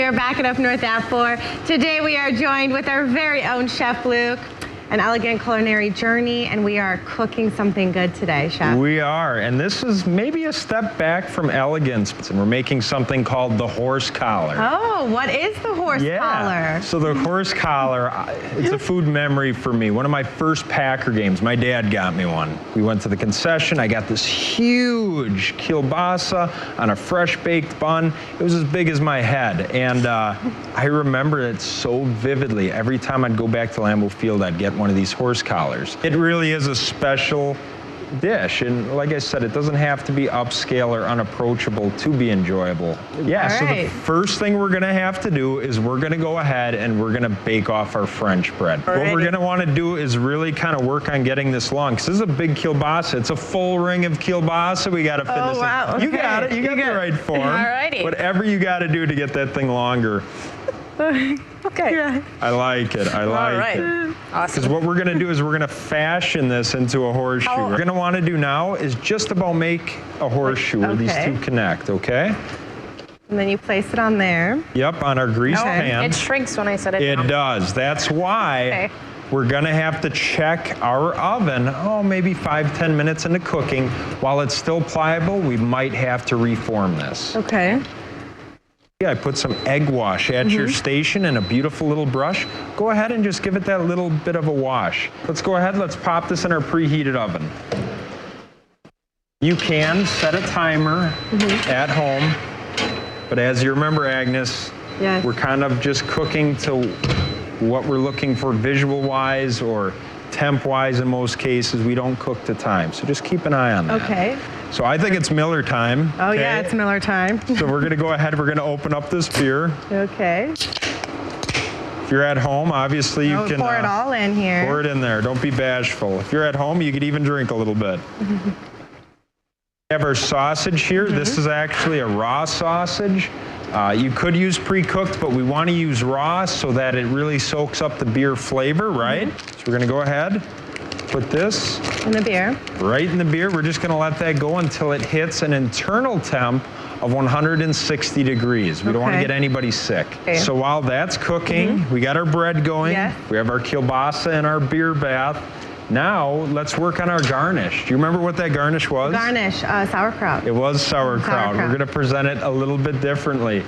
We are back at Up North at 4. Today we are joined with our very own Chef Luke. An elegant culinary journey, and we are cooking something good today, Chef. We are, and this is maybe a step back from elegance, and we're making something called the horse collar. Oh, what is the horse collar? So the horse collar, it's a food memory for me. One of my first Packer games, my dad got me one. We went to the concession, I got this huge kielbasa on a fresh baked bun. It was as big as my head, and I remember it so vividly. Every time I'd go back to Lambeau Field, I'd get one of these horse collars. It really is a special dish, and like I said, it doesn't have to be upscale or unapproachable to be enjoyable. Yeah, so the first thing we're gonna have to do is we're gonna go ahead and we're gonna bake off our French bread. What we're gonna wanna do is really kind of work on getting this long, because this is a big kielbasa. It's a full ring of kielbasa. We gotta fit this in. Wow. You got it, you got the right form. Alrighty. Whatever you gotta do to get that thing longer. Okay. Yeah. I like it, I like it. Awesome. Because what we're gonna do is we're gonna fashion this into a horseshoe. What we're gonna wanna do now is just about make a horseshoe where these two connect, okay? And then you place it on there. Yep, on our greased pan. It shrinks when I set it down. It does, that's why we're gonna have to check our oven, maybe 5-10 minutes into cooking. While it's still pliable, we might have to reform this. Okay. I put some egg wash at your station and a beautiful little brush. Go ahead and just give it that little bit of a wash. Let's go ahead, let's pop this in our preheated oven. You can set a timer at home, but as you remember, Agnes, we're kind of just cooking to what we're looking for visual-wise or temp-wise in most cases. We don't cook to time, so just keep an eye on that. Okay. So I think it's Miller time. Oh yeah, it's Miller time. So we're gonna go ahead, we're gonna open up this beer. Okay. If you're at home, obviously you can pour it all in here. Pour it in there, don't be bashful. If you're at home, you could even drink a little bit. We have our sausage here. This is actually a raw sausage. You could use pre-cooked, but we want to use raw so that it really soaks up the beer flavor, right? So we're gonna go ahead, put this in the beer. Right in the beer. We're just gonna let that go until it hits an internal temp of 160 degrees. We don't want to get anybody sick. So while that's cooking, we got our bread going. We have our kielbasa in our beer bath. Now let's work on our garnish. Do you remember what that garnish was? Garnish, sauerkraut. It was sauerkraut. We're gonna present it a little bit differently.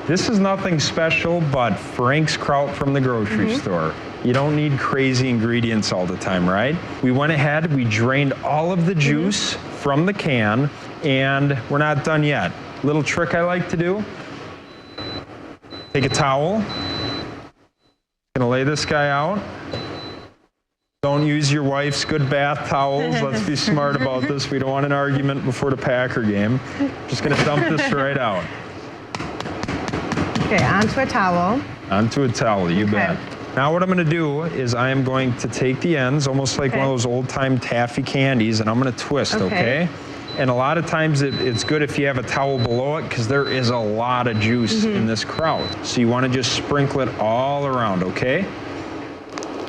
This is nothing special but Frank's kraut from the grocery store. You don't need crazy ingredients all the time, right? We went ahead, we drained all of the juice from the can, and we're not done yet. Little trick I like to do. Take a towel. Gonna lay this guy out. Don't use your wife's good bath towels. Let's be smart about this. We don't want an argument before the Packer game. Just gonna dump this right out. Okay, onto a towel. Onto a towel, you bet. Now what I'm gonna do is I am going to take the ends, almost like one of those old-time taffy candies, and I'm gonna twist, okay? And a lot of times it's good if you have a towel below it, because there is a lot of juice in this kraut. So you wanna just sprinkle it all around, okay?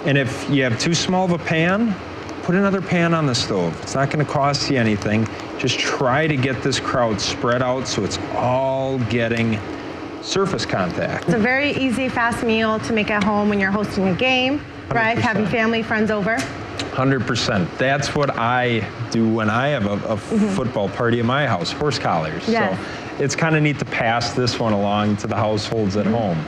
And if you have too small of a pan, put another pan on the stove. It's not gonna cost you anything. Just try to get this kraut spread out so it's all getting surface contact. It's a very easy, fast meal to make at home when you're hosting a game, right? Having family, friends over. 100%. That's what I do when I have a football party at my house, horse collars. So it's kind of neat to pass this one along to the households at home.